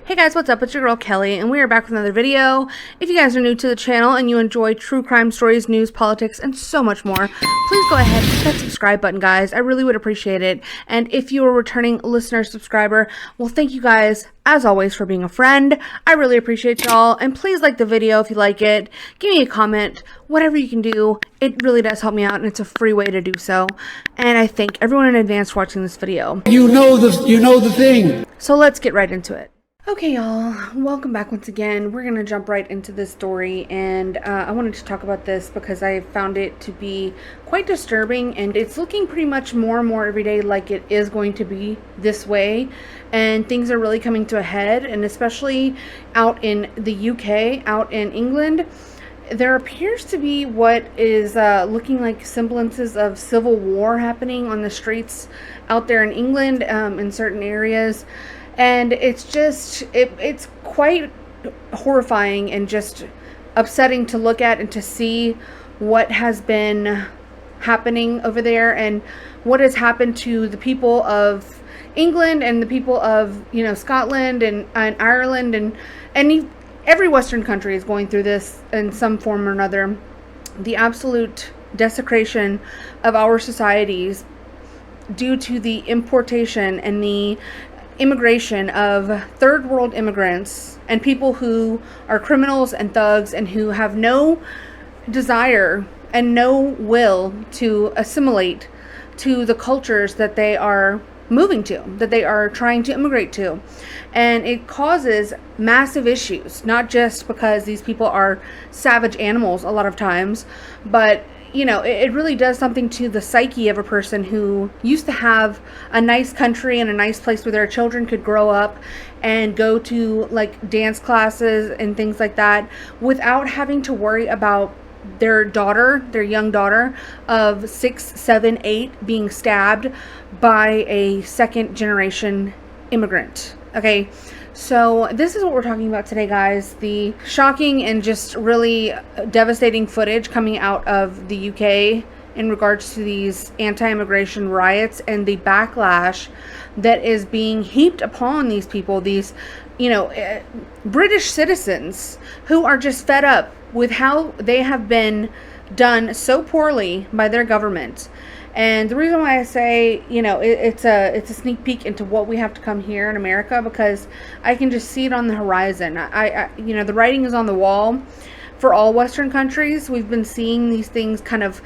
Hey guys, what's up? It's your girl Kelly, and we are back with another video. If you guys are new to the channel and you enjoy true crime stories, news, politics, and so much more, please go ahead and hit that subscribe button, guys. I really would appreciate it. And if you are a returning listener, subscriber, well, thank you guys, as always, for being a friend. I really appreciate y'all, and please like the video if you like it. Give me a comment, whatever you can do. It really does help me out, and it's a free way to do so. And I thank everyone in advance for watching this video. You know the thing. So let's get right into it. Okay, y'all, welcome back once again. We're gonna jump right into this story, and I wanted to talk about this because I found it to be quite disturbing, and it's looking pretty much more and more every day like it is going to be this way, and things are really coming to a head. And especially out in the UK, out in England, there appears to be what is looking like semblances of civil war happening on the streets out there in England, in certain areas. And it's just, it's quite horrifying and just upsetting to look at and to see what has been happening over there and what has happened to the people of England and the people of, you know, Scotland and Ireland and every Western country is going through this in some form or another. The absolute desecration of our societies due to the importation and the immigration of third world immigrants and people who are criminals and thugs and who have no desire and no will to assimilate to the cultures that they are moving to, that they are trying to immigrate to. And it causes massive issues, not just because these people are savage animals a lot of times, but you know, it really does something to the psyche of a person who used to have a nice country and a nice place where their children could grow up and go to like dance classes and things like that without having to worry about their daughter, their young daughter of 6, 7, 8 being stabbed by a second generation immigrant. Okay. So this is what we're talking about today, guys. The shocking and just really devastating footage coming out of the UK in regards to these anti-immigration riots and the backlash that is being heaped upon these people, these, you know, British citizens who are just fed up with how they have been done so poorly by their government. And the reason why I say, you know, it's a sneak peek into what we have to come here in America, because I can just see it on the horizon. I you know, the writing is on the wall for all Western countries. We've been seeing these things kind of,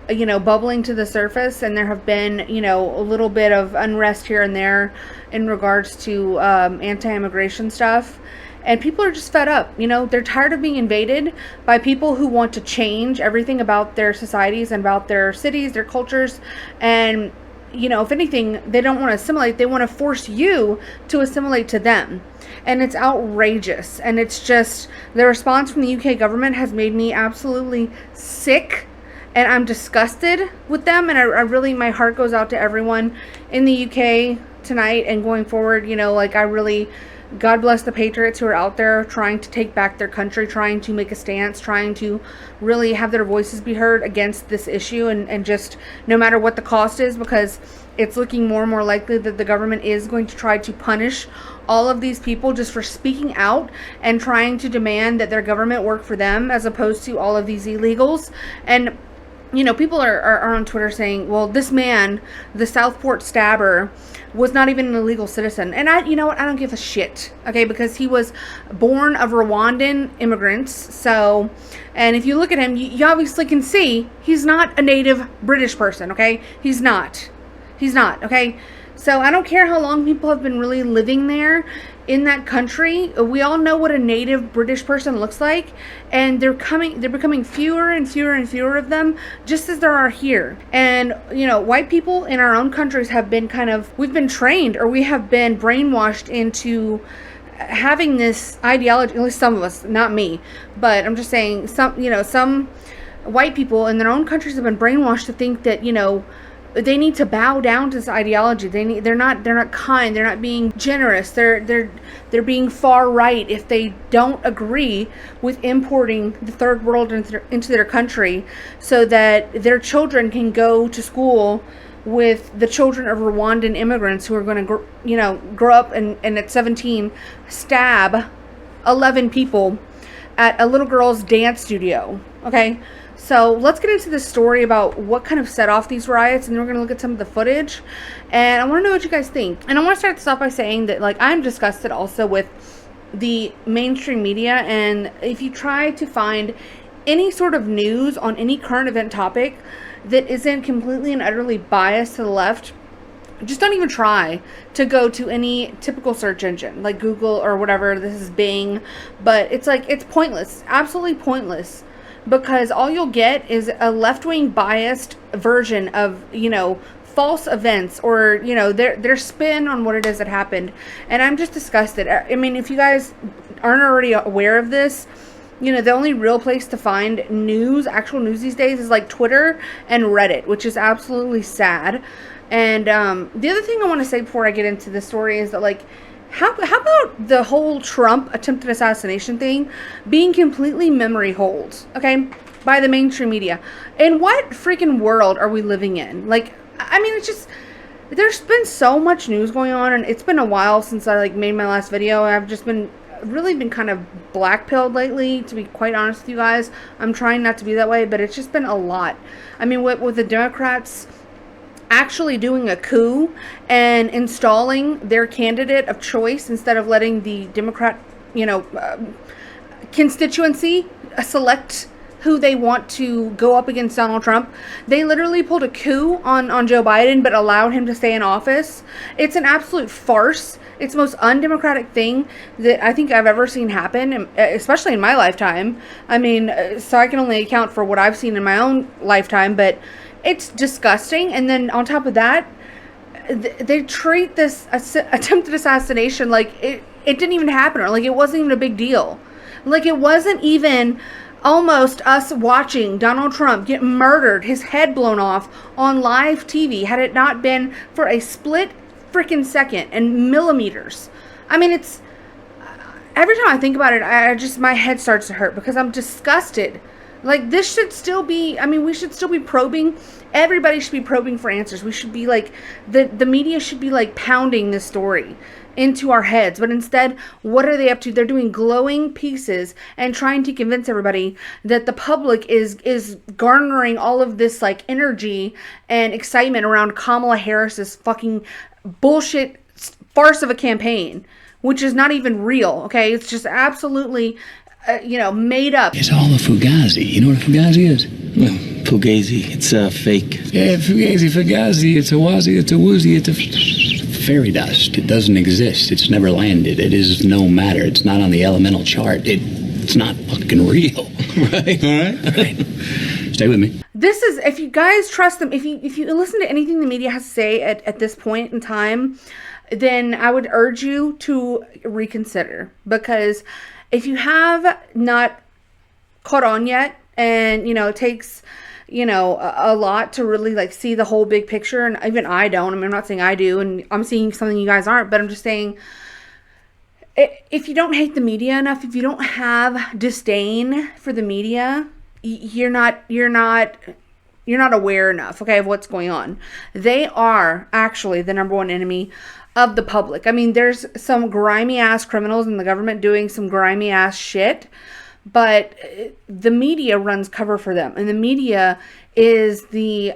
you know, bubbling to the surface, and there have been, you know, a little bit of unrest here and there in regards to anti-immigration stuff. And people are just fed up. You know, they're tired of being invaded by people who want to change everything about their societies and about their cities, their cultures. And, you know, if anything, they don't want to assimilate. They want to force you to assimilate to them. And it's outrageous. And it's just, the response from the UK government has made me absolutely sick. And I'm disgusted with them. And I really, my heart goes out to everyone in the UK tonight and going forward. You know, like, I really, God bless the patriots who are out there trying to take back their country, trying to make a stance, trying to really have their voices be heard against this issue, and just no matter what the cost is, because it's looking more and more likely that the government is going to try to punish all of these people just for speaking out and trying to demand that their government work for them, as opposed to all of these illegals. And you know, people are on Twitter saying, well, this man, the Southport stabber, was not even an illegal citizen. And you know what? I don't give a shit. Okay. Because he was born of Rwandan immigrants. So, and if you look at him, you obviously can see he's not a native British person. Okay. He's not. Okay. So I don't care how long people have been really living there in that country. We all know what a native British person looks like, and they're becoming fewer and fewer and fewer of them, just as there are here. And you know, white people in our own countries have been we've been trained, or we have been brainwashed into having this ideology. At least some of us, not me, but I'm just saying, some white people in their own countries have been brainwashed to think that, you know, they need to bow down to this ideology. They're not kind. They're not being generous. They're being far right if they don't agree with importing the third world into their country, so that their children can go to school with the children of Rwandan immigrants who are going to, grow up and at 17 stab 11 people at a little girl's dance studio. Okay, so let's get into this story about what kind of set off these riots, and then we're going to look at some of the footage, and I want to know what you guys think. And I want to start this off by saying that, like, I'm disgusted also with the mainstream media, and if you try to find any sort of news on any current event topic that isn't completely and utterly biased to the left, just don't even try to go to any typical search engine like Google or whatever. This is Bing, but it's like, it's pointless, absolutely pointless, because all you'll get is a left-wing biased version of, false events, or, their spin on what it is that happened. And I'm just disgusted. I mean, if you guys aren't already aware of this, the only real place to find news, actual news these days, is like Twitter and Reddit, which is absolutely sad. And the other thing I want to say before I get into this story is that, like, how about the whole Trump attempted assassination thing being completely memory holds, okay, by the mainstream media? In what freaking world are we living in? Like, I mean, it's just, there's been so much news going on, and it's been a while since I, like, made my last video. I've just been kind of black-pilled lately, to be quite honest with you guys. I'm trying not to be that way, but it's just been a lot. I mean, with the Democrats actually doing a coup and installing their candidate of choice instead of letting the Democrat, constituency select who they want to go up against Donald Trump. They literally pulled a coup on Joe Biden, but allowed him to stay in office. It's an absolute farce. It's the most undemocratic thing that I think I've ever seen happen, especially in my lifetime. I mean, so I can only account for what I've seen in my own lifetime, but it's disgusting. And then on top of that, they treat this attempted assassination like it didn't even happen, or like it wasn't even a big deal. Like, it wasn't even almost us watching Donald Trump get murdered, his head blown off on live TV, had it not been for a split freaking second and millimeters. I mean, it's, every time I think about it, my head starts to hurt, because I'm disgusted. Like, this should still be, I mean, we should still be probing. Everybody should be probing for answers. We should be like, the media should be like pounding this story into our heads. But instead, what are they up to? They're doing glowing pieces and trying to convince everybody that the public is garnering all of this, like, energy and excitement around Kamala Harris's fucking bullshit farce of a campaign, which is not even real. Okay, it's just absolutely made up. It's all a fugazi. You know what a fugazi is? Well, fugazi, it's a fake. Yeah, fugazi. It's a wazi, it's a woozy, it's a fairy dust. It doesn't exist. It's never landed. It is no matter. It's not on the elemental chart. It's not fucking real. Right? All right. Stay with me. This is, if you guys trust them, if you listen to anything the media has to say at this point in time, then I would urge you to reconsider, because if you have not caught on yet, and, it takes, a lot to really, like, see the whole big picture, and even I don't. I mean, I'm not saying I do, and I'm seeing something you guys aren't, but I'm just saying, if you don't hate the media enough, if you don't have disdain for the media, you're not aware enough, okay, of what's going on. They are actually the number one enemy of the public. I mean, there's some grimy ass criminals in the government doing some grimy ass shit, but the media runs cover for them, and the media is the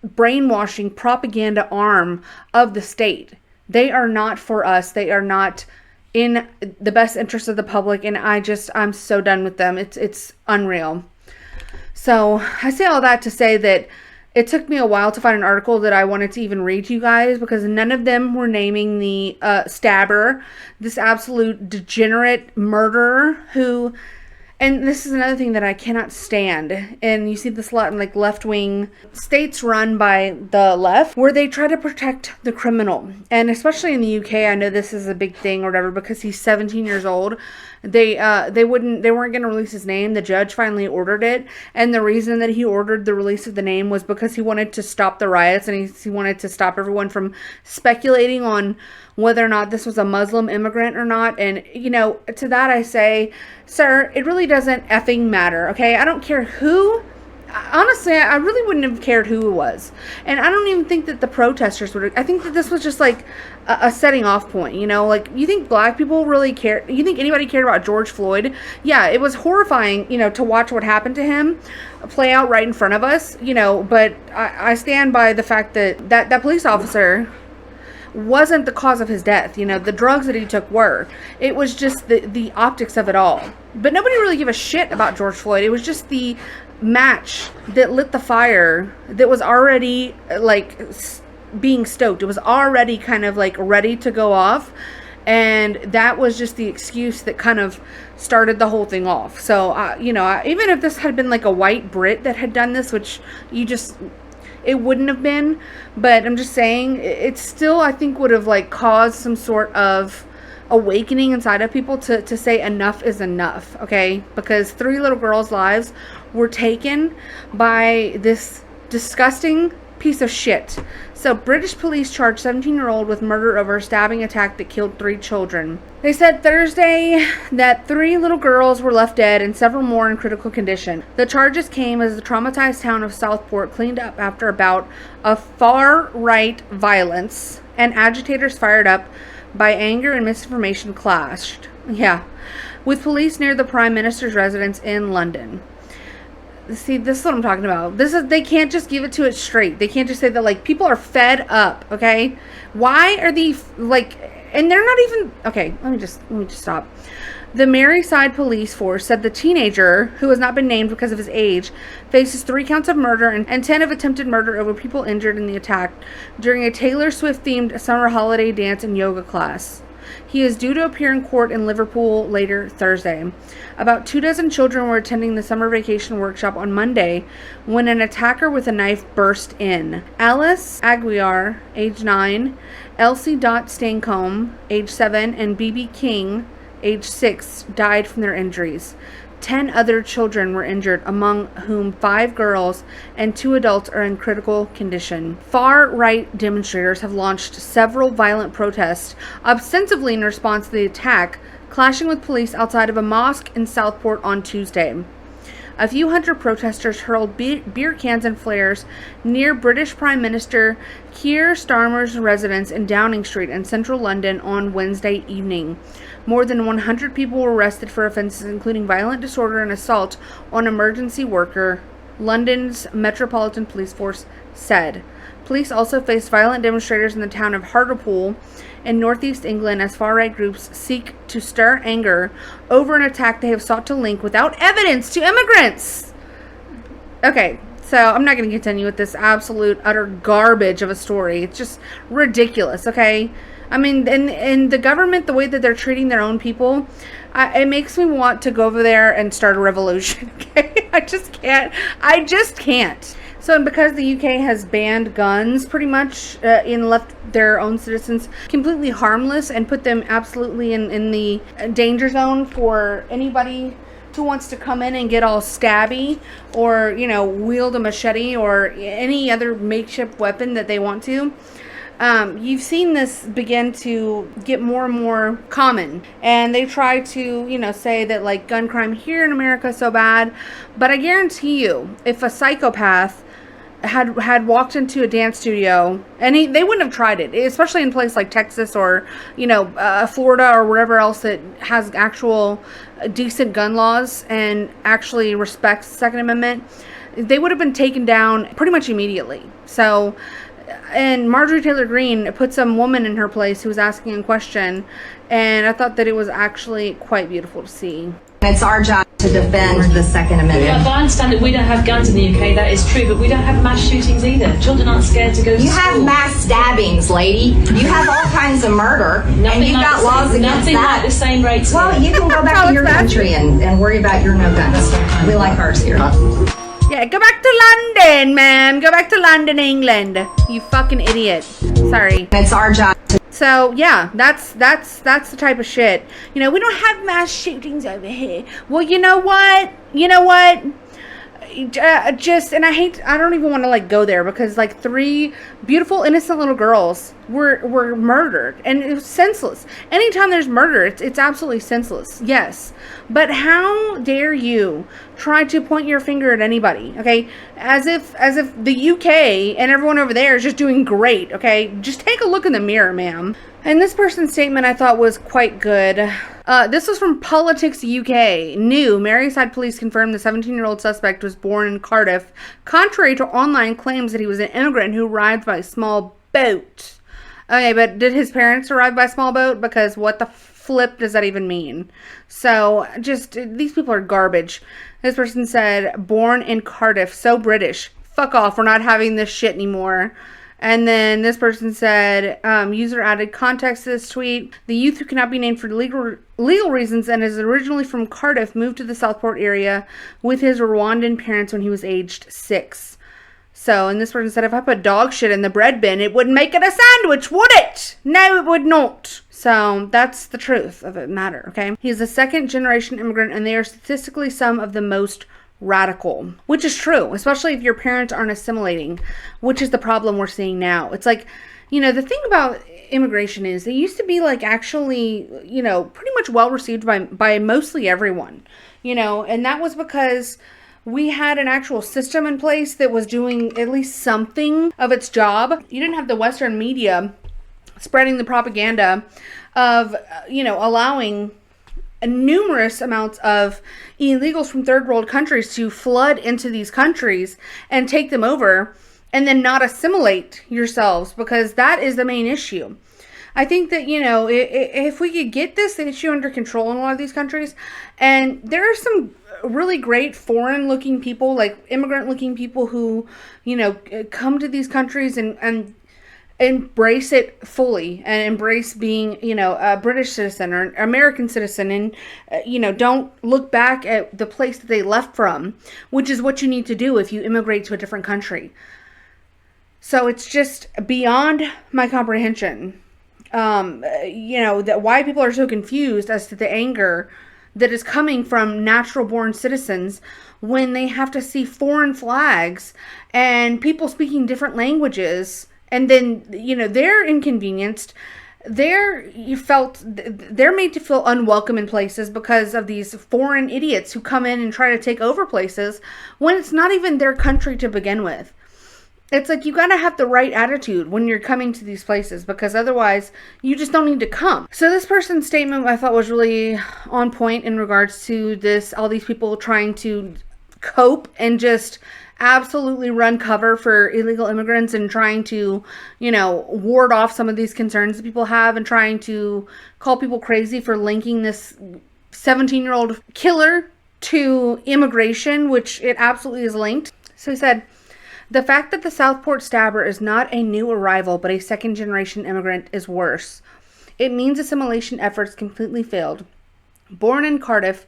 brainwashing propaganda arm of the state. They are not for us. They are not in the best interest of the public, and I'm so done with them. It's unreal. So I say all that to say that it took me a while to find an article that I wanted to even read to you guys, because none of them were naming the stabber, this absolute degenerate murderer who, and this is another thing that I cannot stand, and you see this a lot in, like, left-wing states run by the left, where they try to protect the criminal. And especially in the UK, I know this is a big thing or whatever, because he's 17 years old. They weren't going to release his name. The judge finally ordered it, and the reason that he ordered the release of the name was because he wanted to stop the riots, and he wanted to stop everyone from speculating on whether or not this was a Muslim immigrant or not. And, to that I say, sir, it really doesn't effing matter, okay? I don't care who honestly, I really wouldn't have cared who it was. And I don't even think that the protesters would have. I think that this was just like a setting off point, you know? Like, you think black people really care? You think anybody cared about George Floyd? Yeah, it was horrifying, you know, to watch what happened to him play out right in front of us, you know, but I stand by the fact that police officer wasn't the cause of his death. You know, the drugs that he took were. It was just the optics of it all. But nobody really gave a shit about George Floyd. It was just the match that lit the fire that was already like being stoked. It was already kind of like ready to go off. And that was just the excuse that kind of started the whole thing off. So, you know, even if this had been like a white Brit that had done this, which it wouldn't have been, but I'm just saying it still, I think, would have like caused some sort of awakening inside of people to say enough is enough, okay? Because 3 little girls' lives were taken by this disgusting piece of shit. So British police charged 17-year-old with murder over a stabbing attack that killed 3 children. They said Thursday that 3 little girls were left dead and several more in critical condition. The charges came as the traumatized town of Southport cleaned up after a bout of far-right violence, and agitators fired up by anger and misinformation clashed. Yeah, with police near the Prime Minister's residence in London. See, this is what I'm talking about. They can't just give it to it straight. They can't just say that, like, people are fed up, okay? Why are they, like, and they're not even, okay, let me just stop. The Merseyside police force said the teenager, who has not been named because of his age, faces 3 counts of murder and 10 of attempted murder over people injured in the attack during a Taylor Swift-themed summer holiday dance and yoga class. He is due to appear in court in Liverpool later Thursday. About 24 children were attending the summer vacation workshop on Monday when an attacker with a knife burst in. Alice Aguiar, age 9, Elsie Dot Stancombe, age 7, and BB King, age 6, died from their injuries. 10 other children were injured, among whom 5 girls and 2 adults are in critical condition. Far-right demonstrators have launched several violent protests, ostensibly in response to the attack, clashing with police outside of a mosque in Southport on Tuesday. A few hundred protesters hurled beer cans and flares near British Prime Minister Keir Starmer's residence in Downing Street in central London on Wednesday evening. More than 100 people were arrested for offences including violent disorder and assault on an emergency worker, London's Metropolitan Police Force said. Police also faced violent demonstrators in the town of Hartlepool in northeast England as far-right groups seek to stir anger over an attack they have sought to link without evidence to immigrants. Okay, so I'm not going to continue with this absolute utter garbage of a story. It's just ridiculous, okay? I mean, and the government, the way that they're treating their own people, it makes me want to go over there and start a revolution, okay? I just can't. So because the UK has banned guns pretty much and left their own citizens completely harmless and put them absolutely in the danger zone for anybody who wants to come in and get all stabby or, you know, wield a machete or any other makeshift weapon that they want to. You've seen this begin to get more and more common, and they try to, you know, say that like gun crime here in America is so bad, but I guarantee you, if a psychopath had walked into a dance studio, and they wouldn't have tried it, especially in a place like Texas or, you know, Florida or wherever else that has actual decent gun laws and actually respects the Second Amendment, they would have been taken down pretty much immediately. So, and Marjorie Taylor Greene put some woman in her place who was asking a question, and I thought that it was actually quite beautiful to see. It's our job to defend the Second Amendment. Yeah, I understand that we don't have guns in the UK, that is true, but we don't have mass shootings either. Children aren't scared to go to school. You have mass stabbings, lady. You have all kinds of murder, and you've got laws against nothing that. Like the same rates. Well, you can go back to your country and worry about your no guns. We like ours here. Yeah, go back to London, man. Go back to London, England. You fucking idiot. Sorry. It's our job to... So, yeah, that's the type of shit. You know, we don't have mass shootings over here. Well, you know what? and I don't even want to like go there, because like 3 beautiful innocent little girls were murdered, and it was senseless. Anytime there's murder, it's absolutely senseless. Yes, but how dare you try to point your finger at anybody? Okay, as if the UK and everyone over there is just doing great. Okay, just take a look in the mirror, ma'am. And this person's statement I thought was quite good. This was from Politics UK. New Merseyside police confirmed the 17-year-old suspect was born in Cardiff, contrary to online claims that he was an immigrant who arrived by small boat. Okay, but did his parents arrive by small boat? Because what the flip does that even mean? So, just, these people are garbage. This person said, born in Cardiff, so British. Fuck off, we're not having this shit anymore. And then this person said, user added context to this tweet. The youth, who cannot be named for legal reasons and is originally from Cardiff, moved to the Southport area with his Rwandan parents when he was aged 6. So, and this person said, if I put dog shit in the bread bin, it wouldn't make it a sandwich, would it? No, it would not. So, that's the truth of the matter, okay? He's a second-generation immigrant, and they are statistically some of the most radical, which is true, especially if your parents aren't assimilating, which is the problem we're seeing now. It's like, you know, the thing about immigration is they used to be like actually, you know, pretty much well received by mostly everyone, you know, and that was because we had an actual system in place that was doing at least something of its job. You didn't have the Western media spreading the propaganda of, you know, allowing numerous amounts of illegals from third world countries to flood into these countries and take them over, and then not assimilate yourselves, because that is the main issue. I think that, you know, if we could get this issue under control in a lot of these countries, and there are some really great foreign looking people, like immigrant looking people who, you know, come to these countries and embrace it fully, and embrace being, you know, a British citizen or an American citizen, and, you know, don't look back at the place that they left from, which is what you need to do if you immigrate to a different country. So it's just beyond my comprehension, you know, that why people are so confused as to the anger that is coming from natural born citizens when they have to see foreign flags and people speaking different languages. And then, you know, they're inconvenienced. They're made to feel unwelcome in places because of these foreign idiots who come in and try to take over places when it's not even their country to begin with. It's like, you gotta have the right attitude when you're coming to these places, because otherwise you just don't need to come. So this person's statement I thought was really on point in regards to this, all these people trying to cope and just absolutely run cover for illegal immigrants, and trying to, you know, ward off some of these concerns that people have, and trying to call people crazy for linking this 17-year-old killer to immigration, which it absolutely is linked. So he said, the fact that the Southport stabber is not a new arrival but a second-generation immigrant is worse. It means assimilation efforts completely failed. Born in Cardiff,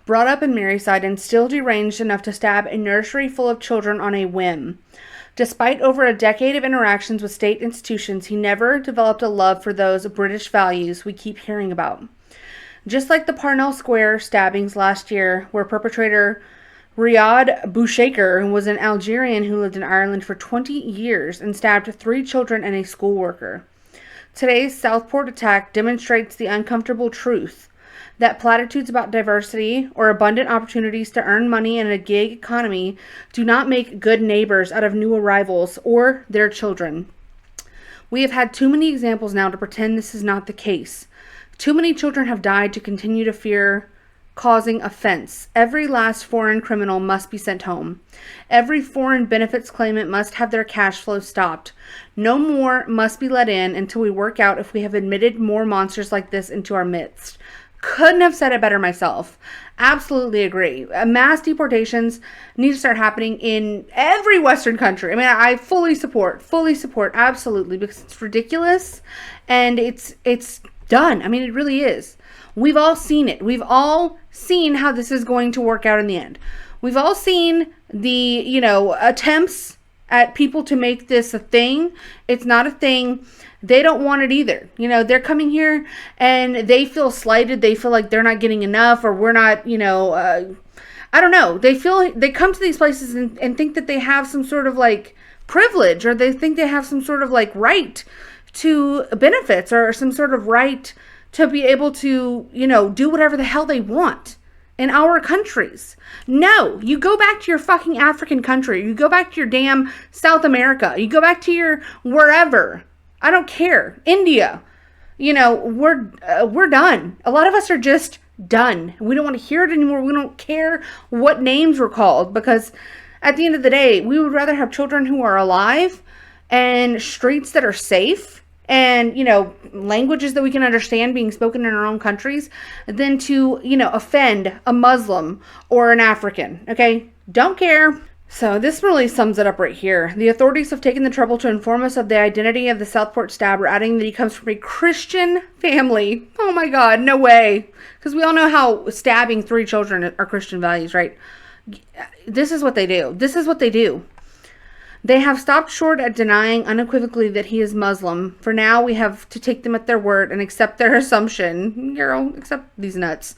brought up in Merseyside, and still deranged enough to stab a nursery full of children on a whim. Despite over a decade of interactions with state institutions, he never developed a love for those British values we keep hearing about. Just like the Parnell Square stabbings last year, where perpetrator Riyad Bouchaker was an Algerian who lived in Ireland for 20 years and stabbed 3 children and a school worker. Today's Southport attack demonstrates the uncomfortable truth that platitudes about diversity or abundant opportunities to earn money in a gig economy do not make good neighbors out of new arrivals or their children. We have had too many examples now to pretend this is not the case. Too many children have died to continue to fear causing offense. Every last foreign criminal must be sent home. Every foreign benefits claimant must have their cash flow stopped. No more must be let in until we work out if we have admitted more monsters like this into our midst. Couldn't have said it better myself. Absolutely agree. Mass deportations need to start happening in every Western country. I mean, I fully support, absolutely, because it's ridiculous and it's done. I mean, it really is. We've all seen it. We've all seen how this is going to work out in the end. We've all seen the, you know, attempts at people to make this a thing. It's not a thing. They don't want it either. You know, they're coming here and they feel slighted. They feel like they're not getting enough, or we're not, you know, I don't know. They come to these places and think that they have some sort of like privilege, or they think they have some sort of like right to benefits, or some sort of right to be able to, do whatever the hell they want in our countries. No, you go back to your fucking African country. You go back to your damn South America. You go back to your wherever. I don't care. India. We're done. A lot of us are just done. We don't want to hear it anymore. We don't care what names we're called, because at the end of the day, we would rather have children who are alive and streets that are safe and, languages that we can understand being spoken in our own countries than to, offend a Muslim or an African. Okay? Don't care. So this really sums it up right here. The authorities have taken the trouble to inform us of the identity of the Southport stabber, adding that he comes from a Christian family. Oh my God, no way. Because we all know how stabbing 3 children are Christian values, right? This is what they do. This is what they do. They have stopped short at denying unequivocally that he is Muslim. For now, we have to take them at their word and accept their assumption. Girl, accept these nuts.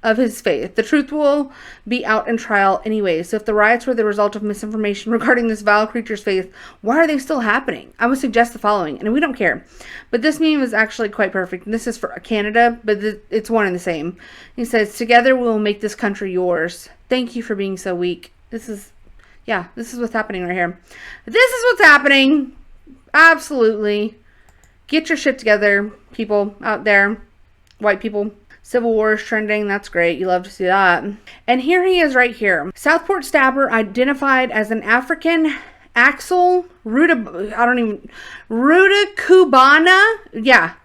Of his faith. The truth will be out in trial anyway. So if the riots were the result of misinformation regarding this vile creature's faith, why are they still happening? I would suggest the following, and we don't care. But this meme is actually quite perfect. And this is for Canada, but it's one and the same. He says, "Together we will make this country yours. Thank you for being so weak." This is what's happening right here. This is what's happening. Absolutely. Get your shit together, people out there. White people. Civil War is trending. That's great. You love to see that. And here he is right here. Southport stabber identified as an African Axel Rudakubana. Yeah.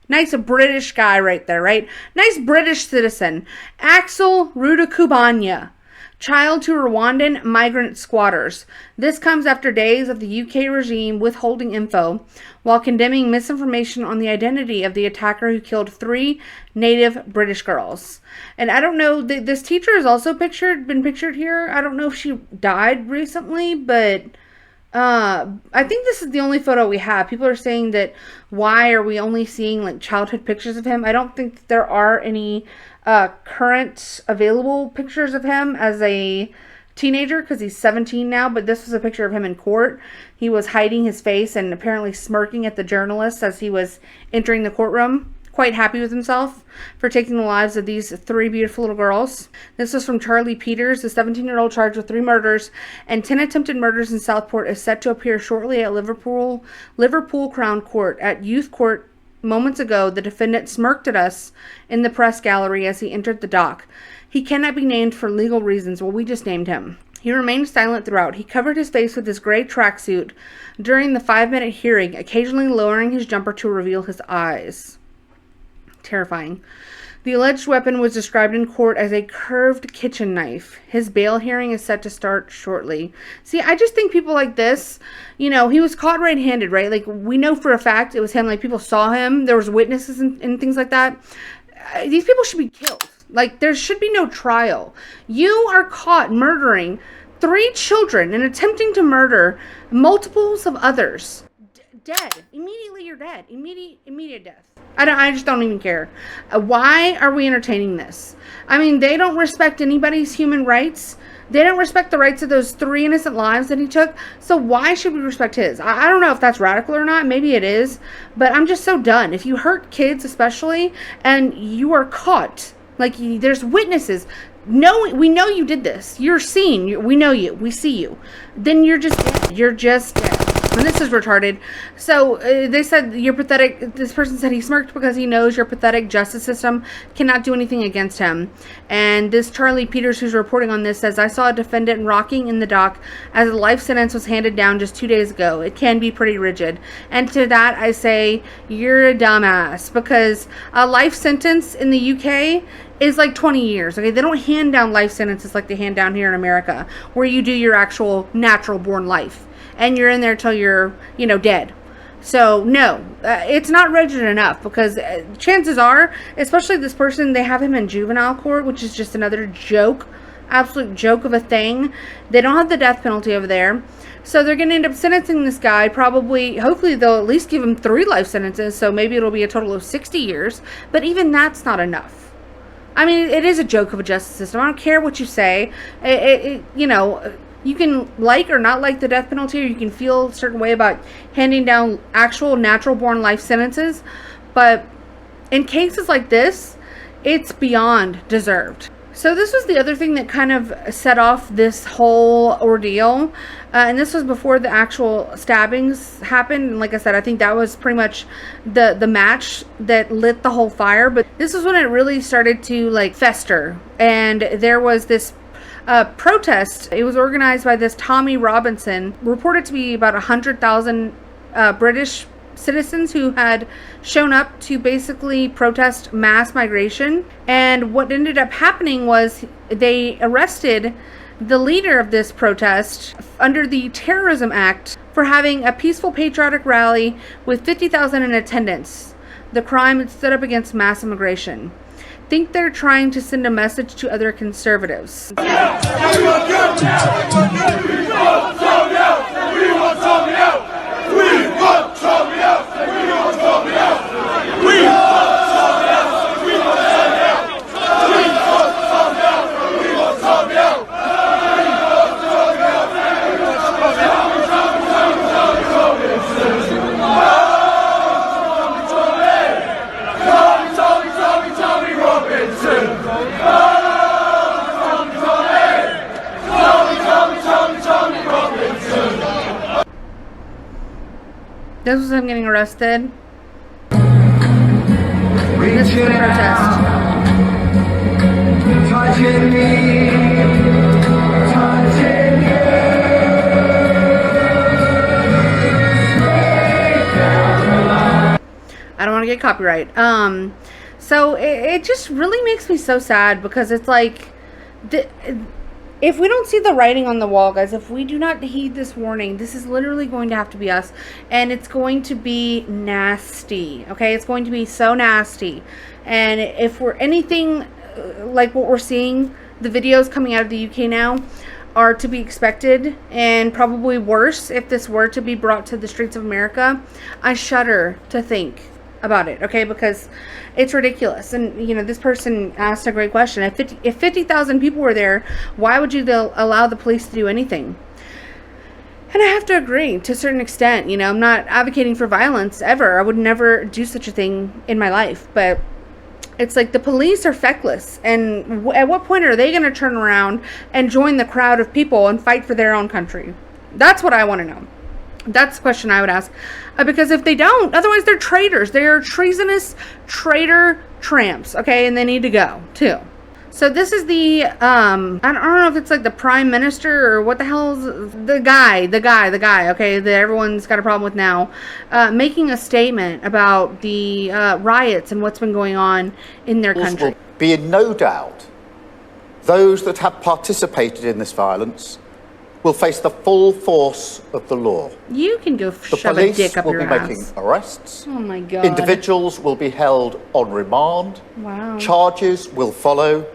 Nice British guy right there, right? Nice British citizen. Axel Rudakubana. Child to Rwandan migrant squatters. This comes after days of the UK regime withholding info while condemning misinformation on the identity of the attacker who killed 3 native British girls. And I don't know, this teacher is also been pictured here. I don't know if she died recently, but I think this is the only photo we have. People are saying that why are we only seeing like childhood pictures of him? I don't think that there are any current available pictures of him as a teenager, because he's 17 now, but this was a picture of him in court. He was hiding his face and apparently smirking at the journalists as he was entering the courtroom, quite happy with himself for taking the lives of these 3 beautiful little girls. This was from Charlie Peters, the 17-year-old charged with 3 murders and 10 attempted murders in Southport, is set to appear shortly at Liverpool Crown Court. At Youth Court moments ago, the defendant smirked at us in the press gallery as he entered the dock. He cannot be named for legal reasons. Well, we just named him. He remained silent throughout. He covered his face with his gray tracksuit during the 5-minute hearing, occasionally lowering his jumper to reveal his eyes. Terrifying. The alleged weapon was described in court as a curved kitchen knife. His bail hearing is set to start shortly. See, I just think people like this, he was caught red-handed, right? Like, we know for a fact it was him. Like, people saw him. There was witnesses and things like that. These people should be killed. Like, there should be no trial. You are caught murdering 3 children and attempting to murder multiples of others. Dead. Immediately you're dead. Immediate death. I just don't even care. Why are we entertaining this? I mean, they don't respect anybody's human rights. They don't respect the rights of those 3 innocent lives that he took. So why should we respect his? I don't know if that's radical or not. Maybe it is. But I'm just so done. If you hurt kids especially and you are caught, like there's witnesses. No, we know you did this. You're seen. We know you. We see you. Then you're just dead. You're just dead. And this is retarded. So they said you're pathetic. This person said he smirked because he knows your pathetic justice system cannot do anything against him. And this Charlie Peters, who's reporting on this, says, I saw a defendant rocking in the dock as a life sentence was handed down just 2 days ago. It can be pretty rigid. And to that I say, you're a dumbass, because a life sentence in the UK is like 20 years. Okay, they don't hand down life sentences like they hand down here in America, where you do your actual natural born life. And you're in there till you're, dead. So, no, it's not rigid enough, because chances are, especially this person, they have him in juvenile court, which is just another joke, absolute joke of a thing. They don't have the death penalty over there. So they're going to end up sentencing this guy, hopefully they'll at least give him 3 life sentences, so maybe it'll be a total of 60 years. But even that's not enough. I mean, it is a joke of a justice system. I don't care what you say. You know, you can like or not like the death penalty, or you can feel a certain way about handing down actual natural-born life sentences. But in cases like this, it's beyond deserved. So this was the other thing that kind of set off this whole ordeal. And this was before the actual stabbings happened. And like I said, I think that was pretty much the match that lit the whole fire. But this was when it really started to like fester. And there was this protest. It was organized by this Tommy Robinson, reported to be about 100,000 British citizens who had shown up to basically protest mass migration. And what ended up happening was they arrested the leader of this protest under the Terrorism Act for having a peaceful patriotic rally with 50,000 in attendance. The crime stood up against mass immigration. Think they're trying to send a message to other conservatives. This was him getting arrested. This is the protest. I don't want to get copyright. So it just really makes me so sad, because it's like, if we don't see the writing on the wall, guys, if we do not heed this warning, this is literally going to have to be us. And it's going to be nasty, okay? It's going to be so nasty. And if we're anything like what we're seeing, the videos coming out of the UK now are to be expected, and probably worse if this were to be brought to the streets of America. I shudder to think about it, okay? Because it's ridiculous. And you know, this person asked a great question. If 50,000 people were there, why would you allow the police to do anything? And I have to agree to a certain extent. You know, I'm not advocating for violence ever. I would never do such a thing in my life. But it's like the police are feckless. And at what point are they going to turn around and join the crowd of people and fight for their own country? That's what I want to know. That's the question I would ask. Because if they don't, otherwise they're traitors. They are treasonous traitor tramps, okay? And they need to go, too. So this is the, I don't know if it's like the prime minister or what the hell is the guy, okay, that everyone's got a problem with now, making a statement about the riots and what's been going on in their country. Will be in no doubt those that have participated in this violence will face the full force of the law. You can go the shove a dick up police will your be ass. making arrests. Oh my God. Individuals will be held on remand. Wow. Charges will follow,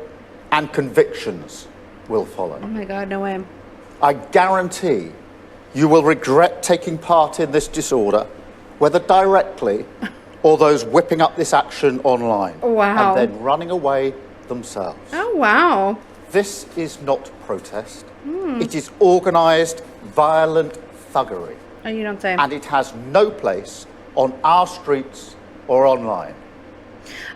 and convictions will follow. Oh my God, no way. I guarantee you will regret taking part in this disorder, whether directly or those whipping up this action online. Wow. And then running away themselves. Oh wow. This is not protest. It is organised, violent thuggery. Oh, you don't say. And it has no place on our streets or online.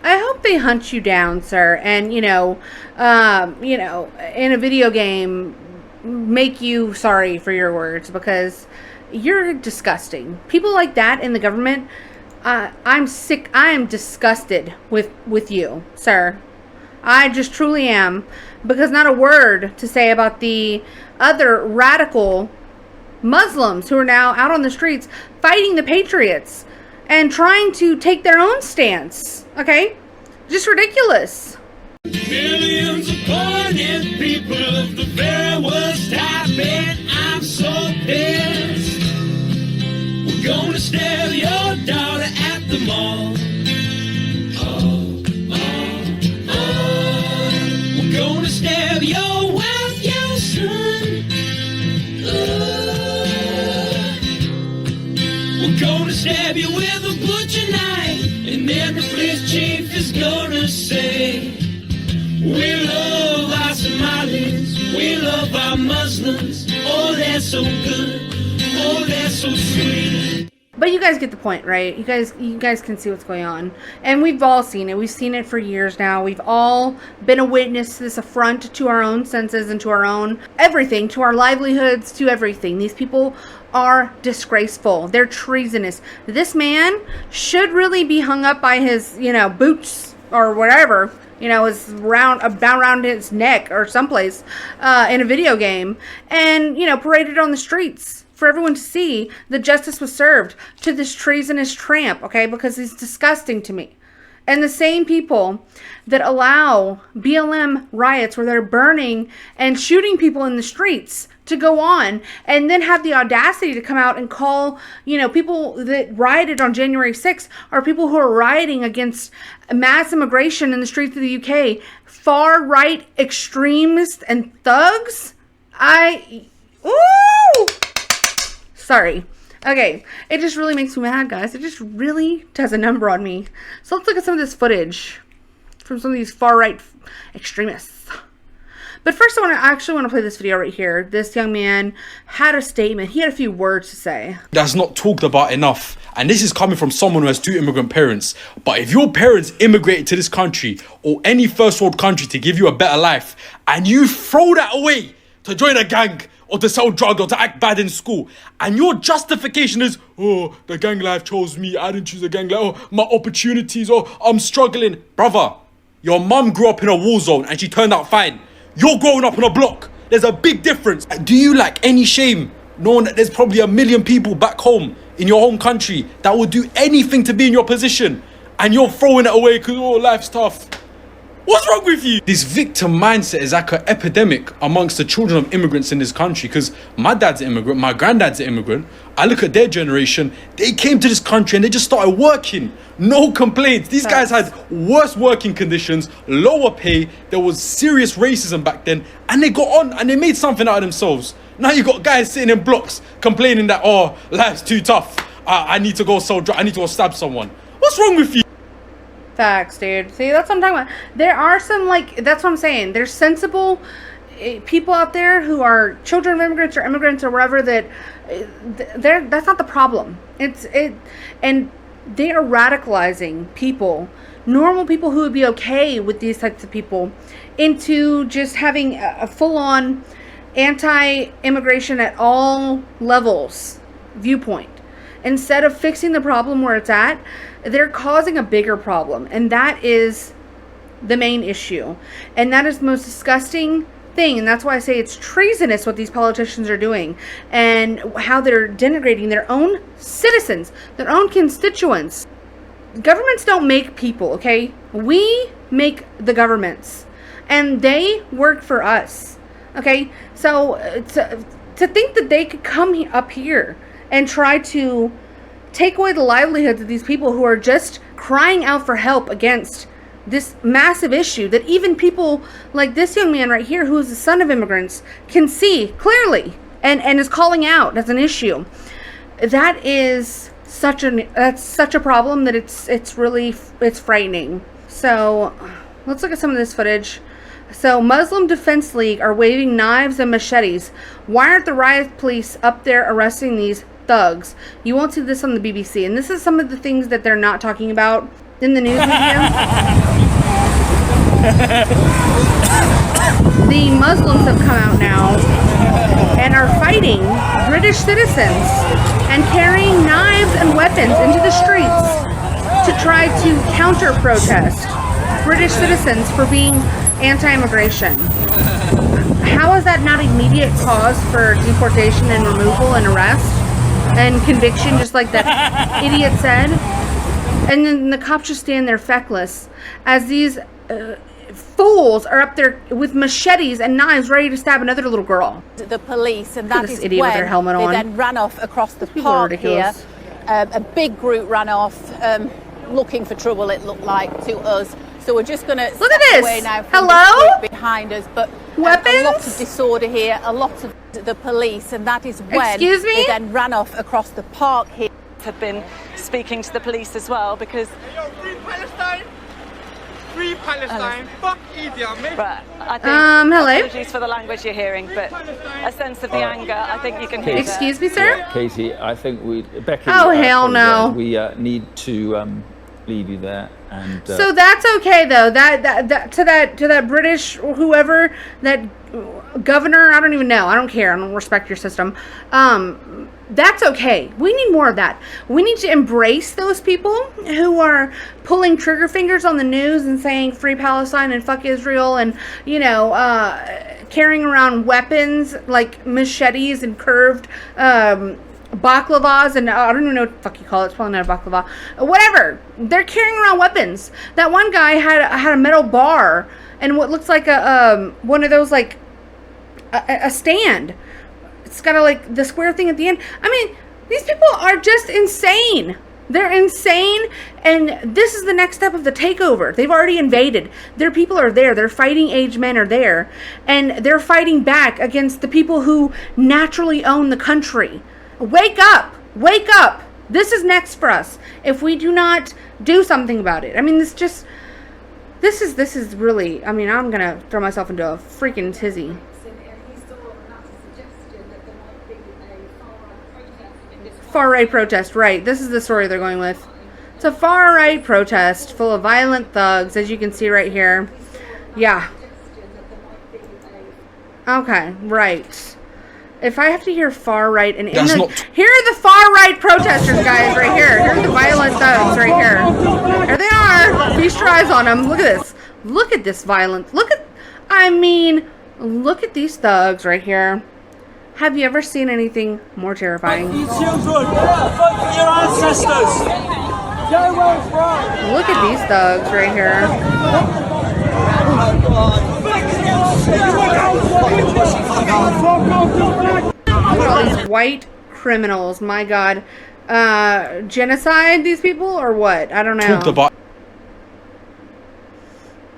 I hope they hunt you down, sir, and you know, in a video game, make you sorry for your words, because you're disgusting. People like that in the government, I'm sick. I am disgusted with you, sir. I just truly am, because not a word to say about the other radical Muslims who are now out on the streets fighting the patriots and trying to take their own stance. Okay? Just ridiculous. Millions upon it, people of the very worst type, I'm so pissed. We're gonna stab your daughter at the mall. We're gonna stab your wife, your son. We're gonna stab you with a butcher knife, and every police chief is gonna say, We love our Somalis, we love our Muslims. Oh, they're so good, oh, they're so sweet. But you guys get the point, right? You guys can see what's going on. And we've all seen it. We've seen it for years now. We've all been a witness to this affront to our own senses and to our own everything, to our livelihoods, to everything. These people are disgraceful. They're treasonous. This man should really be hung up by his, boots or whatever, is bound around his neck or someplace in a video game and, paraded on the streets for everyone to see that justice was served to this treasonous tramp, okay? Because he's disgusting to me. And the same people that allow BLM riots where they're burning and shooting people in the streets to go on and then have the audacity to come out and call, people that rioted on January 6th are people who are rioting against mass immigration in the streets of the UK, far-right extremists and thugs. Ooh! Sorry. Okay, it just really makes me mad, guys. It just really does a number on me. So let's look at some of this footage from some of these far-right extremists. But first, I actually want to play this video right here. This young man had a statement. He had a few words to say. That's not talked about enough. And this is coming from someone who has 2 immigrant parents. But if your parents immigrated to this country or any first world country to give you a better life, and you throw that away to join a gang, or to sell drugs, or to act bad in school, and your justification is, oh, the gang life chose me, I didn't choose a gang life, oh, my opportunities, oh, I'm struggling. Brother, your mum grew up in a war zone and she turned out fine. You're growing up in a block. There's a big difference. Do you lack any shame knowing that there's probably 1 million people back home in your home country that would do anything to be in your position, and you're throwing it away because, oh, life's tough? What's wrong with you? This victim mindset is like an epidemic amongst the children of immigrants in this country, because my dad's an immigrant, my granddad's an immigrant. I look at their generation, they came to this country and they just started working. No complaints. These guys had worse working conditions, lower pay, there was serious racism back then, and they got on and they made something out of themselves. Now you got guys sitting in blocks complaining that, oh, life's too tough. I need to go sell drugs, I need to go stab someone. What's wrong with you? Facts, dude. See, that's what I'm talking about. There are some, that's what I'm saying. There's sensible people out there who are children of immigrants or immigrants or whatever that that's not the problem. And they are radicalizing people, normal people who would be okay with these types of people, into just having a full-on anti-immigration at all levels viewpoint. Instead of fixing the problem where it's at, they're causing a bigger problem. And that is the main issue. And that is the most disgusting thing. And that's why I say it's treasonous what these politicians are doing. And how they're denigrating their own citizens, their own constituents. Governments don't make people, okay? We make the governments. And they work for us. Okay? So to think that they could come up here and try to take away the livelihoods of these people who are just crying out for help against this massive issue that even people like this young man right here, who is the son of immigrants, can see clearly and is calling out as an issue. That is such a problem that it's really frightening. So let's look at some of this footage. So Muslim Defense League are waving knives and machetes. Why aren't the riot police up there arresting these thugs? You won't see this on the BBC. And this is some of the things that they're not talking about in the news media. The Muslims have come out now and are fighting British citizens and carrying knives and weapons into the streets to try to counter protest British citizens for being anti-immigration. How is that not immediate cause for deportation and removal and arrest and conviction, just like that idiot said? And then the cops just stand there feckless as these fools are up there with machetes and knives ready to stab another little girl. The police, and that is when with their helmet they on. then ran off across the park here. A big group ran off looking for trouble, it looked like to us. So we're just going to look at this. Away now from Hello? the group behind us, but weapons? A lot of disorder here, a lot of the police, and that is when they then ran off across the park here. Have been speaking to the police as well, because Free Palestine. Fuck Idi Amin. But I think, hello. apologies for the language you're hearing, but a sense of the anger, I think you can hear. Excuse me, sir? Katie, I think Becky. Oh, hell no. We need to leave you there. And so that's okay though. That to that British whoever, that governor, I don't even know. I don't care. I don't respect your system. That's okay. We need more of that. We need to embrace those people who are pulling trigger fingers on the news and saying free Palestine and fuck Israel, and carrying around weapons like machetes and curved baklavas, and I don't even know what the fuck you call it. It's probably not a baklava. Whatever. They're carrying around weapons. That one guy had a metal bar and what looks like a one of those, like a stand. It's got like the square thing at the end. I mean, these people are just insane. They're insane, and this is the next step of the takeover. They've already invaded. Their people are there. Their fighting age men are there, and they're fighting back against the people who naturally own the country. Wake up! Wake up! This is next for us if we do not do something about it. I mean, this is really, I mean, I'm gonna throw myself into a freaking tizzy. Far-right protest, right. This is the story they're going with. It's a far-right protest full of violent thugs, as you can see right here. Yeah. Okay, right. If I have to hear far-right and here are the far-right protesters, guys, right here. Here's the violent thugs right here. There they are. Feast your eyes on them. Look at this. Look at this violence. Look at these thugs right here. Have you ever seen anything more terrifying? Fight for your children! Fight for your ancestors! Look at these thugs right here. Look at all these white criminals. My God. Genocide these people or what? I don't know.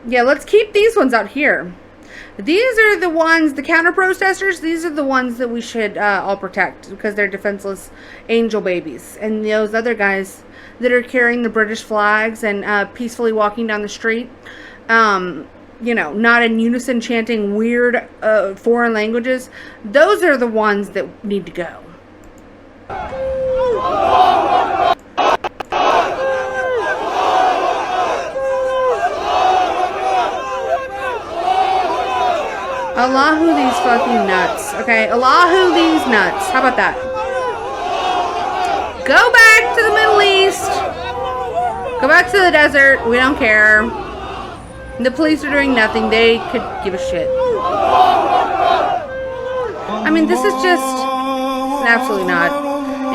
Yeah, let's keep these ones out here. These are the ones, the counter-protesters, these are the ones that we should all protect because they're defenseless angel babies. And those other guys that are carrying the British flags and peacefully walking down the street, not in unison chanting weird foreign languages, those are the ones that need to go. Allahu these fucking nuts. Okay, Allahu these nuts. How about that? Go back to the Middle East. Go back to the desert. We don't care. The police are doing nothing. They could give a shit. I mean, this is just absolutely not.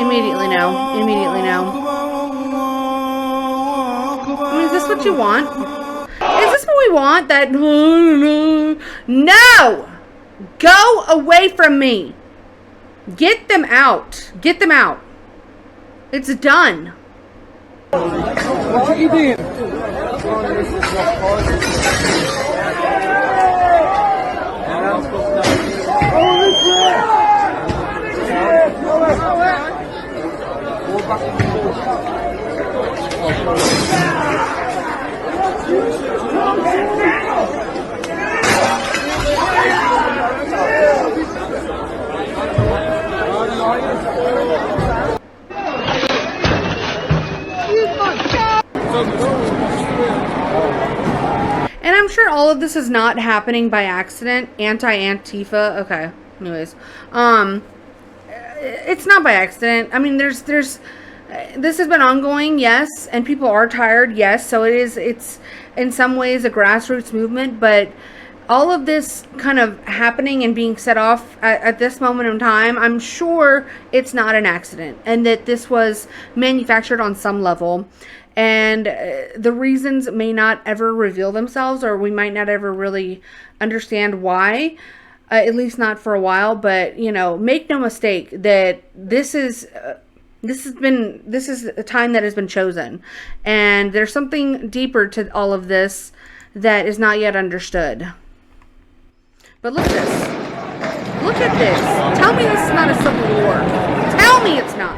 Immediately no. Immediately no. I mean, is this what you want? Is this what we want? That no! Go away from me. Get them out. Get them out. It's done. What are you doing? And I'm sure all of this is not happening by accident. Anti-Antifa. Okay. Anyways, it's not by accident. I mean, there's this has been ongoing, yes, and people are tired, yes. So it's in some ways a grassroots movement, but all of this kind of happening and being set off at this moment in time, I'm sure it's not an accident, and that this was manufactured on some level. And the reasons may not ever reveal themselves, or we might not ever really understand why, at least not for a while. But, make no mistake that this is a time that has been chosen. And there's something deeper to all of this that is not yet understood. But look at this. Look at this. Tell me this is not a civil war. Tell me it's not.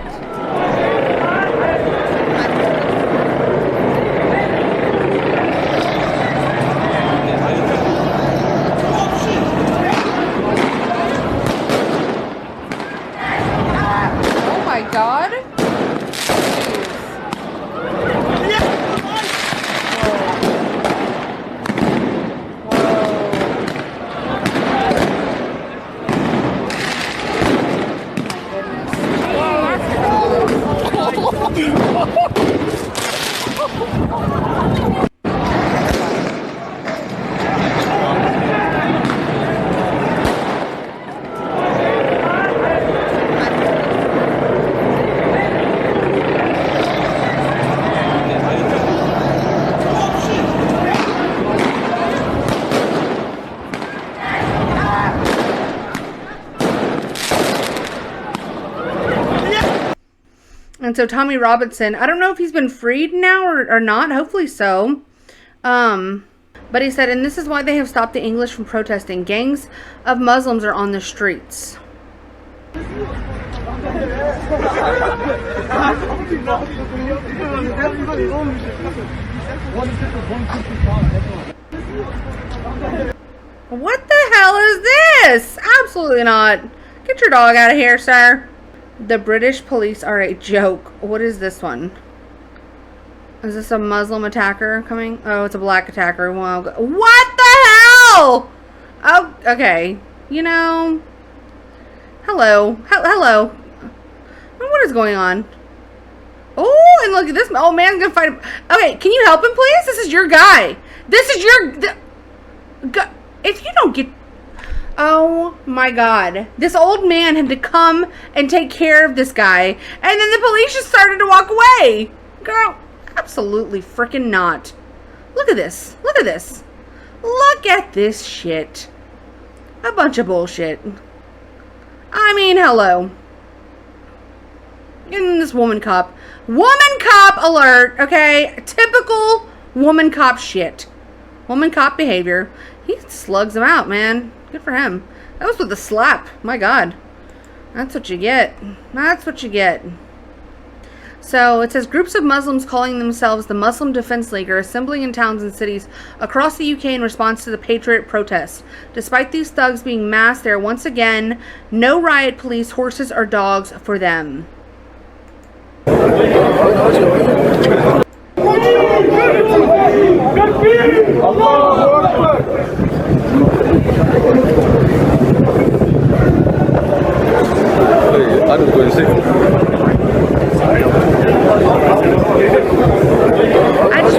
And so Tommy Robinson, I don't know if he's been freed now or not. Hopefully so. But he said, and this is why they have stopped the English from protesting. Gangs of Muslims are on the streets. What the hell is this? Absolutely not. Get your dog out of here, sir. The British police are a joke. What is this one? Is this a Muslim attacker coming? Oh, it's a black attacker. Well, what the hell? Oh, okay. You know. Hello. Hello. What is going on? Oh, and look at this. Oh, man's gonna fight him. Okay, can you help him, please? This is your guy. This is your... If you don't get... Oh, my God. This old man had to come and take care of this guy. And then the police just started to walk away. Girl, absolutely freaking not. Look at this. Look at this. Look at this shit. A bunch of bullshit. I mean, hello. And this woman cop. Woman cop alert, okay? Typical woman cop shit. Woman cop behavior. He slugs him out, man. Good for him. That was with a slap. My God. That's what you get. That's what you get. So it says groups of Muslims calling themselves the Muslim Defense League are assembling in towns and cities across the UK in response to the Patriot protests. Despite these thugs being masked, there are once again no riot police, horses, or dogs for them.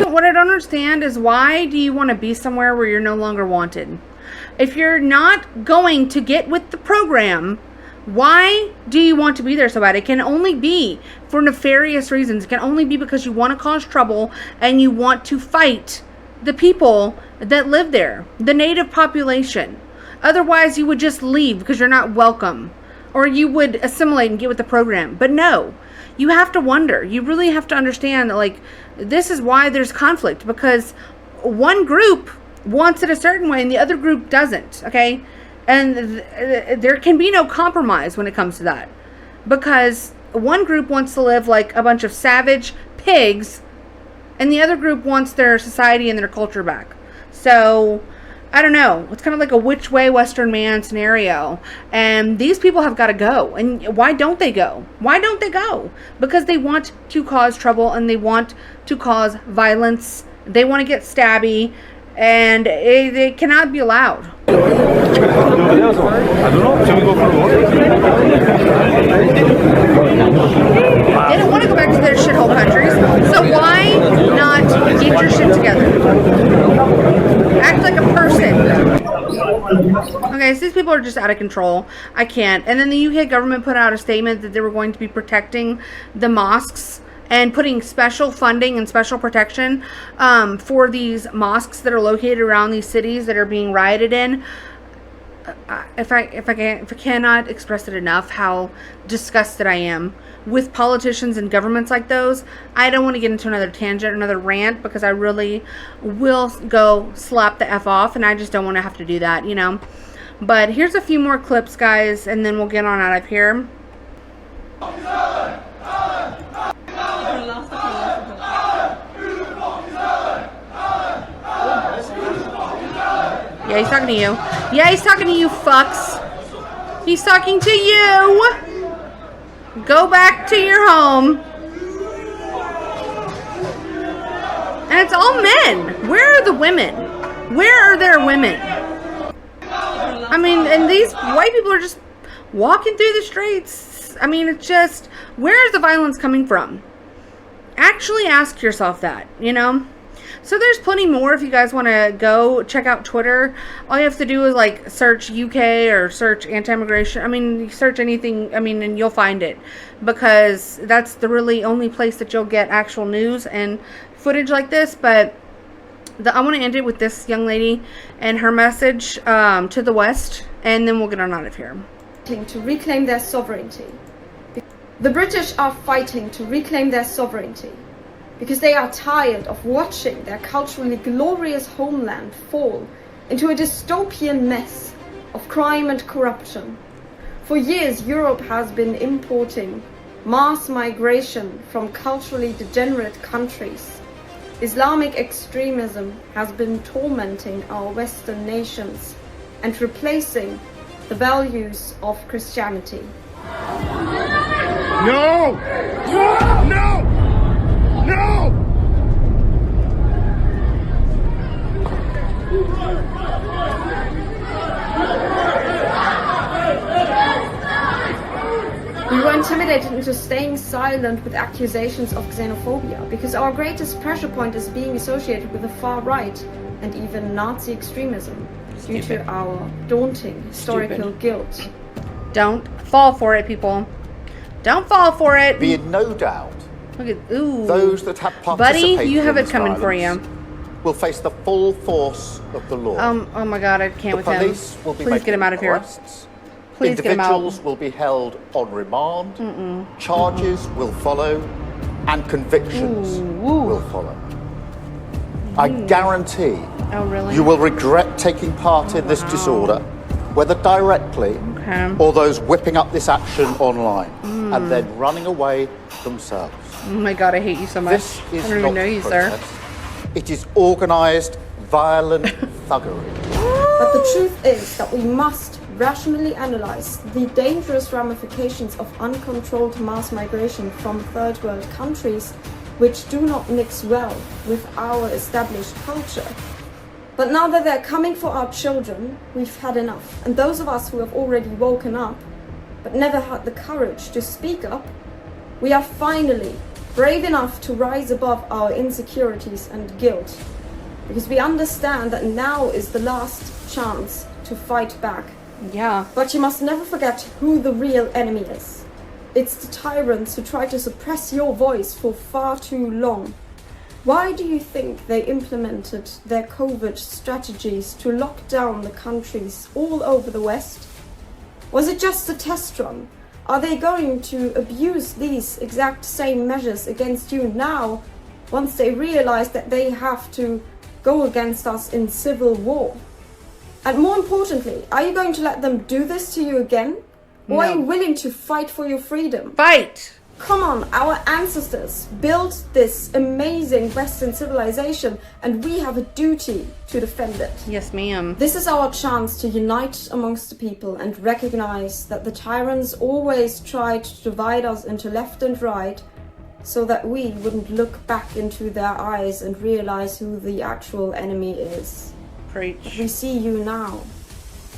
What I don't understand is why do you want to be somewhere where you're no longer wanted? If you're not going to get with the program, why do you want to be there so bad? It can only be for nefarious reasons. It can only be because you want to cause trouble and you want to fight the people that live there, the native population. Otherwise, you would just leave because you're not welcome, or you would assimilate and get with the program. But no, you have to wonder. You really have to understand that, like, this is why there's conflict, because one group wants it a certain way and the other group doesn't, okay? And there can be no compromise when it comes to that, because one group wants to live like a bunch of savage pigs and the other group wants their society and their culture back. So I don't know. It's kind of like a which way Western man scenario. And these people have got to go. And why don't they go? Why don't they go? Because they want to cause trouble and they want to cause violence. They want to get stabby. And they cannot be allowed. They don't want to go back to their shithole countries. So why not get your shit together? Act like a person. Okay, so these people are just out of control. I can't. And then the UK government put out a statement that they were going to be protecting the mosques and putting special funding and special protection for these mosques that are located around these cities that are being rioted in. If I cannot express it enough, how disgusted I am with politicians and governments like those. I don't want to get into another tangent, another rant, because I really will go slap the F off, and I just don't want to have to do that, you know. But here's a few more clips, guys, and then we'll get on out of here. Yeah, he's talking to you. Yeah, he's talking to you, fucks. He's talking to you. Go back to your home. And it's all men. Where are the women? Where are their women? I mean, and these white people are just walking through the streets. I mean, it's just, where is the violence coming from? Actually ask yourself that, you know? So there's plenty more if you guys want to go check out Twitter. All you have to do is like search UK or search anti-immigration. I mean, search anything, I mean, and you'll find it, because that's the really only place that you'll get actual news and footage like this. But I want to end it with this young lady and her message to the West, and then we'll get on out of here. To reclaim their sovereignty. The British are fighting to reclaim their sovereignty because they are tired of watching their culturally glorious homeland fall into a dystopian mess of crime and corruption. For years, Europe has been importing mass migration from culturally degenerate countries. Islamic extremism has been tormenting our Western nations and replacing the values of Christianity. No! No! No! No! We were intimidated into staying silent with accusations of xenophobia because our greatest pressure point is being associated with the far right and even Nazi extremism due to our daunting historical guilt. Don't fall for it, people. Don't fall for it. Be in no doubt, Look at, ooh. those that have participated Buddy, you have in it coming for you. violence will face the full force of the law. Oh my God, I can't with him. Police will be Please get him out of here. arrests. Please get him out. Individuals will be held on remand. Charges will follow, and convictions will follow. I guarantee you will regret taking part in this disorder, whether directly or those whipping up this action online and then running away themselves. Oh my God, I hate you so much. This is I don't even not know you, sir. protest. It is organised, violent thuggery. But the truth is that we must rationally analyze the dangerous ramifications of uncontrolled mass migration from third world countries which do not mix well with our established culture. But now that they're coming for our children, we've had enough. And those of us who have already woken up, but never had the courage to speak up, we are finally brave enough to rise above our insecurities and guilt. Because we understand that now is the last chance to fight back. Yeah. But you must never forget who the real enemy is. It's the tyrants who try to suppress your voice for far too long. Why do you think they implemented their covert strategies to lock down the countries all over the West? Was it just a test run? Are they going to abuse these exact same measures against you now, once they realize that they have to go against us in civil war? And more importantly, are you going to let them do this to you again? Or are you willing to fight for your freedom? Fight! Come on, our ancestors built this amazing Western civilization and we have a duty to defend it. Yes, ma'am. This is our chance to unite amongst the people and recognize that the tyrants always tried to divide us into left and right so that we wouldn't look back into their eyes and realize who the actual enemy is. Preach. But we see you now.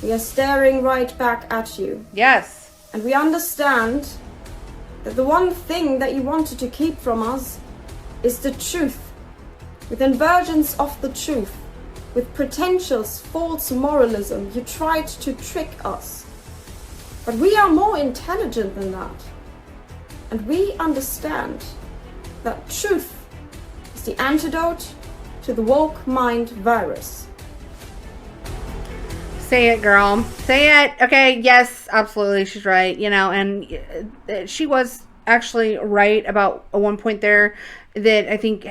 We are staring right back at you. Yes. And we understand that the one thing that you wanted to keep from us is the truth. With inversions of the truth, with pretentious false moralism, you tried to trick us. But we are more intelligent than that. And we understand that truth is the antidote to the woke mind virus. Say it, girl. Say it. Okay, yes, absolutely. She's right. You know, and she was actually right about one point there that I think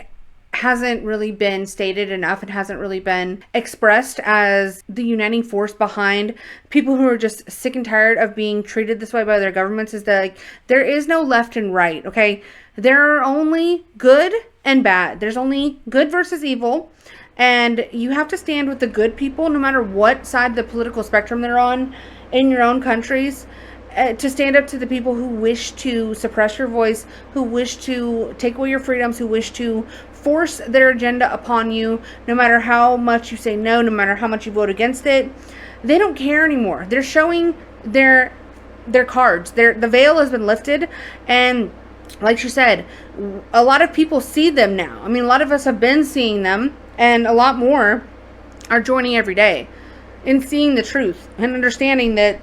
hasn't really been stated enough and hasn't really been expressed as the uniting force behind people who are just sick and tired of being treated this way by their governments. Is that, like, there is no left and right, okay? There are only good and bad. There's only good versus evil. And you have to stand with the good people, no matter what side of the political spectrum they're on in your own countries, to stand up to the people who wish to suppress your voice, who wish to take away your freedoms, who wish to force their agenda upon you, no matter how much you say no, no matter how much you vote against it. They don't care anymore. They're showing their cards. The veil has been lifted, and like she said, a lot of people see them now. I mean, a lot of us have been seeing them, and a lot more are joining every day in seeing the truth and understanding that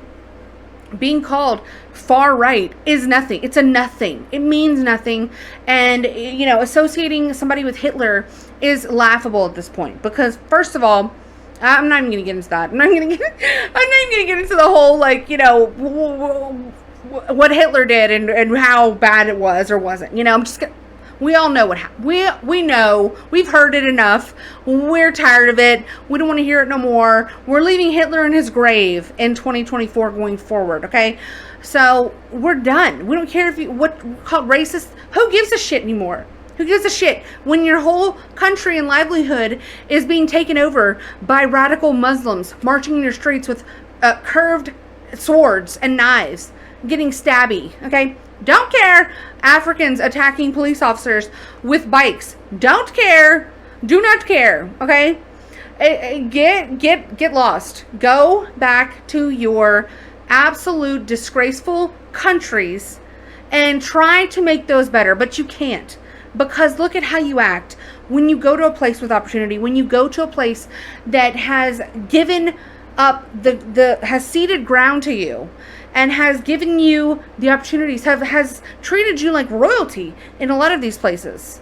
being called far right is nothing. It's a nothing. It means nothing. And, you know, associating somebody with Hitler is laughable at this point. Because, first of all, I'm not even going to get into that. I'm not even going to get into the whole, like, you know, what Hitler did and how bad it was or wasn't. You know, I'm just gonna, we all know what happened. We know. We've heard it enough. We're tired of it. We don't want to hear it no more. We're leaving Hitler in his grave in 2024 going forward, okay? So, we're done. We don't care if you, what called racist. Who gives a shit anymore? Who gives a shit when your whole country and livelihood is being taken over by radical Muslims marching in your streets with curved swords and knives, getting stabby, okay? Don't care. Africans attacking police officers with bikes. Don't care. Do not care, okay? Get lost. Go back to your absolute disgraceful countries and try to make those better, but you can't. Because look at how you act when you go to a place with opportunity, when you go to a place that has given up has ceded ground to you and has given you the opportunities, has treated you like royalty in a lot of these places.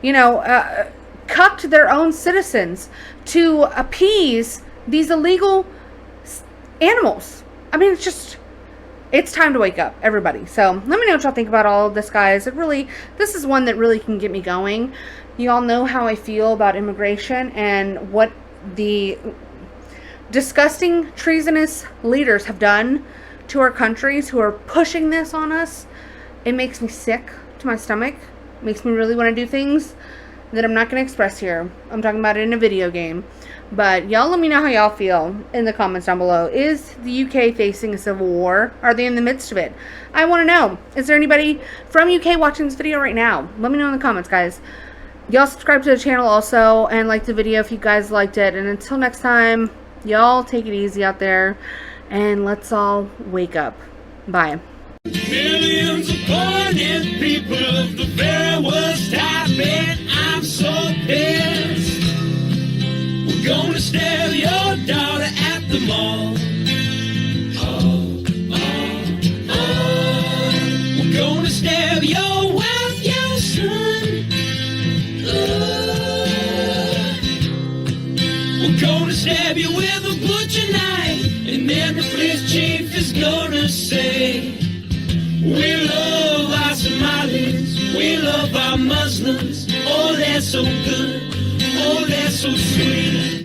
You know, cucked their own citizens to appease these illegal animals. I mean, it's time to wake up, everybody. So let me know what y'all think about all of this, guys. This is one that really can get me going. You all know how I feel about immigration and what the disgusting, treasonous leaders have done to our countries who are pushing this on us. It makes me sick to my stomach. It makes me really want to do things that I'm not going to express here. I'm talking about it in a video game. But y'all let me know how y'all feel in the comments down below. Is the UK facing a civil war? Are they in the midst of it? I want to know. Is there anybody from UK watching this video right now? Let me know in the comments, guys. Y'all subscribe to the channel also and like the video if you guys liked it. And until next time, y'all take it easy out there and let's all wake up. Bye. Millions upon it, people of the very worst type, I'm so pissed. We're gonna stab your daughter at the mall. Oh, oh, oh. We're gonna stab your wife, your son. We're gonna stab you with a butcher knife, and every police chief is gonna say, we love our Somalis, we love our Muslims. Oh, they're so good, oh, they're so sweet.